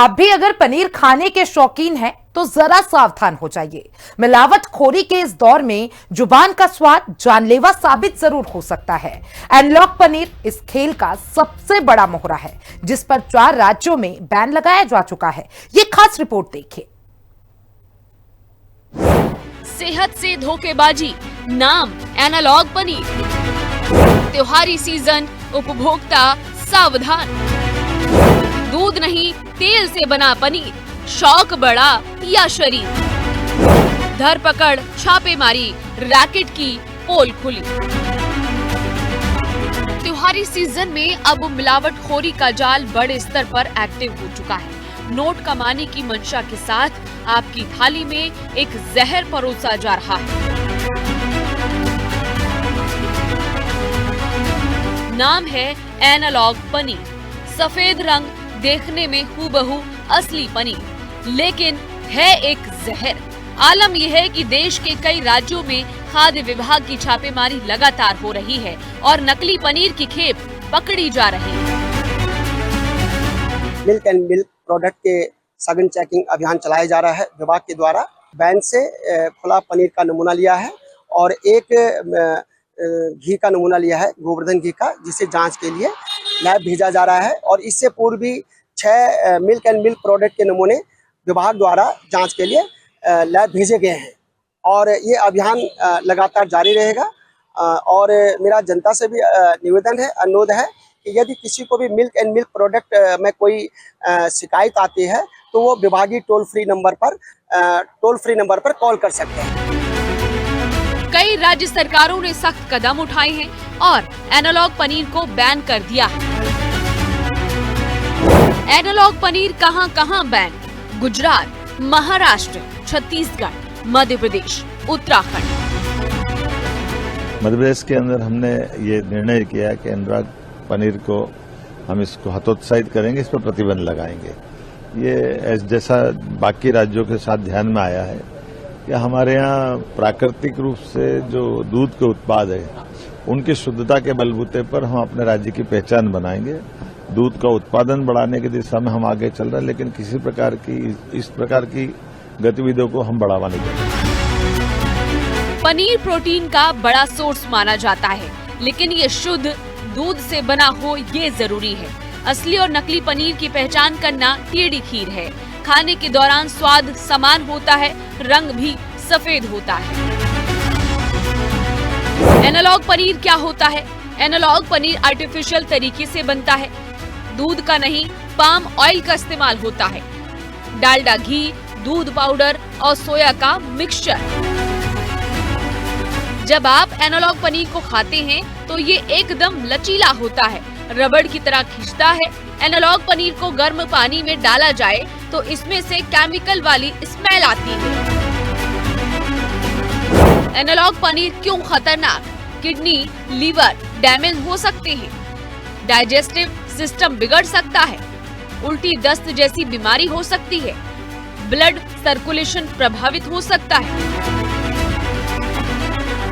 आप भी अगर पनीर खाने के शौकीन हैं तो जरा सावधान हो जाइए। मिलावटखोरी के इस दौर में जुबान का स्वाद जानलेवा साबित जरूर हो सकता है। एनालॉग पनीर इस खेल का सबसे बड़ा मोहरा है, जिस पर 4 राज्यों में बैन लगाया जा चुका है। ये खास रिपोर्ट देखिए। सेहत से धोखेबाजी, नाम एनालॉग पनीर। त्योहारी सीजन, उपभोक्ता सावधान। दूध नहीं, तेल से बना पनीर, शौक बड़ा या शरीर। धरपकड़, छापेमारी, रैकेट की पोल खुली। त्योहारी सीजन में अब मिलावटखोरी का जाल बड़े स्तर पर एक्टिव हो चुका है। नोट कमाने की मंशा के साथ आपकी थाली में एक जहर परोसा जा रहा है। नाम है एनालॉग पनीर। सफेद रंग, देखने में हूबहू असली पनीर, लेकिन है एक जहर। आलम यह है कि देश के कई राज्यों में खाद्य विभाग की छापेमारी लगातार हो रही है और नकली पनीर की खेप पकड़ी जा रही है। मिल्क एंड मिल्क प्रोडक्ट के सघन चेकिंग अभियान चलाया जा रहा है विभाग के द्वारा। बैन से खुला पनीर का नमूना लिया है और एक घी का नमूना लिया है, गोवर्धन घी का, जिसे जांच के लिए लैब भेजा जा रहा है। और इससे पूर्व भी 6 मिल्क एंड मिल्क प्रोडक्ट के नमूने विभाग द्वारा जांच के लिए लैब भेजे गए हैं और ये अभियान लगातार जारी रहेगा। और मेरा जनता से भी निवेदन है, अनुरोध है कि यदि किसी को भी मिल्क एंड मिल्क प्रोडक्ट में कोई शिकायत आती है तो वो विभागीय टोल फ्री नंबर पर कॉल कर सकते हैं। कई राज्य सरकारों ने सख्त कदम उठाए हैं और एनालॉग पनीर को बैन कर दिया है। एनालॉग पनीर कहां बैन? गुजरात, महाराष्ट्र, छत्तीसगढ़, मध्य प्रदेश, उत्तराखंड। मध्य प्रदेश के अंदर हमने ये निर्णय किया कि एनालॉग पनीर को हम इसको हतोत्साहित करेंगे, इस पर प्रतिबंध लगाएंगे। ये जैसा बाकी राज्यों के साथ ध्यान में आया है कि हमारे यहाँ प्राकृतिक रूप से जो दूध के उत्पाद है उनकी शुद्धता के बलबूते पर हम अपने राज्य की पहचान बनाएंगे। दूध का उत्पादन बढ़ाने की दिशा में हम आगे चल रहे हैं, लेकिन किसी प्रकार की इस प्रकार की गतिविधियों को हम बढ़ावा नहीं देंगे। पनीर प्रोटीन का बड़ा सोर्स माना जाता है, लेकिन ये शुद्ध दूध से बना हो ये जरूरी है। असली और नकली पनीर की पहचान करना टेढ़ी खीर है। खाने के दौरान स्वाद समान होता है, रंग भी सफेद होता है। एनालॉग पनीर क्या होता है? एनालॉग पनीर आर्टिफिशियल तरीके से बनता है। दूध का नहीं, पाम ऑयल का इस्तेमाल होता है। डालडा घी, दूध पाउडर और सोया का मिक्सचर। जब आप एनालॉग पनीर को खाते हैं तो ये एकदम लचीला होता है, रबड़ की तरह खिंचता है। एनालॉग पनीर को गर्म पानी में डाला जाए तो इसमें से केमिकल वाली स्मेल आती है। एनालॉग पनीर क्यों खतरनाक? किडनी, लीवर डैमेज हो सकते हैं, डाइजेस्टिव सिस्टम बिगड़ सकता है, उल्टी दस्त जैसी बीमारी हो सकती है, ब्लड सर्कुलेशन प्रभावित हो सकता है।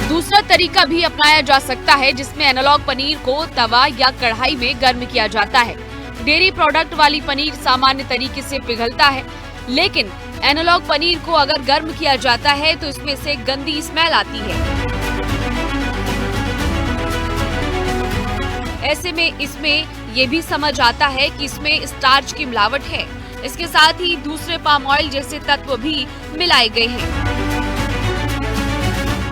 दूसरा तरीका भी अपनाया जा सकता है, जिसमें एनालॉग पनीर को तवा या कढ़ाई में गर्म किया जाता है। डेयरी प्रोडक्ट वाली पनीर सामान्य तरीके से पिघलता है, लेकिन एनालॉग पनीर को अगर गर्म किया जाता है तो इसमें से गंदी स्मेल आती है। ऐसे में इसमें ये भी समझ आता है कि इसमें स्टार्च की मिलावट है। इसके साथ ही दूसरे पाम ऑयल जैसे तत्व भी मिलाए गए हैं।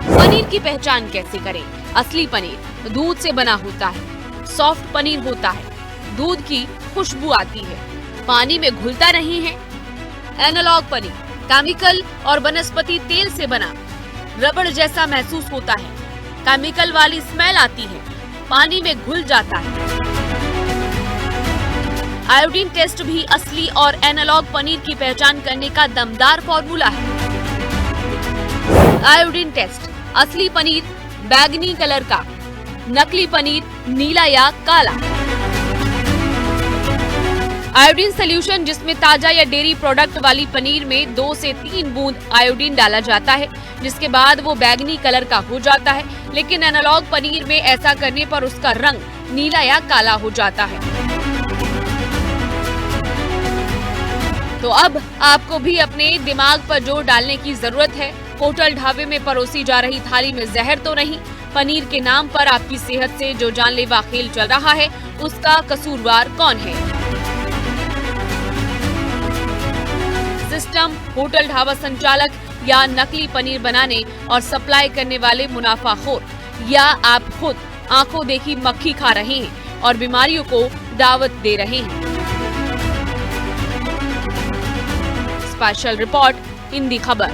पनीर की पहचान कैसे करें? असली पनीर दूध से बना होता है, सॉफ्ट पनीर होता है, दूध की खुशबू आती है, पानी में घुलता नहीं है। एनालॉग पनीर केमिकल और वनस्पति तेल से बना, रबड़ जैसा महसूस होता है, केमिकल वाली स्मेल आती है, पानी में घुल जाता है। आयोडीन टेस्ट भी असली और एनालॉग पनीर की पहचान करने का दमदार फॉर्मूला है। आयोडीन टेस्ट: असली पनीर बैंगनी कलर का, नकली पनीर नीला या काला। आयोडीन सोल्यूशन, जिसमें ताजा या डेयरी प्रोडक्ट वाली पनीर में 2 से 3 बूंद आयोडीन डाला जाता है, जिसके बाद वो बैंगनी कलर का हो जाता है। लेकिन एनालॉग पनीर में ऐसा करने पर उसका रंग नीला या काला हो जाता है। तो अब आपको भी अपने दिमाग पर जोर डालने की जरूरत है। होटल ढाबे में परोसी जा रही थाली में जहर तो नहीं? पनीर के नाम पर आपकी सेहत से जो जानलेवा खेल चल रहा है, उसका कसूरवार कौन है? सिस्टम, होटल ढाबा संचालक या नकली पनीर बनाने और सप्लाई करने वाले मुनाफाखोर, या आप खुद आंखों देखी मक्खी खा रहे हैं और बीमारियों को दावत दे रहे हैं? स्पेशल रिपोर्ट, हिंदी खबर।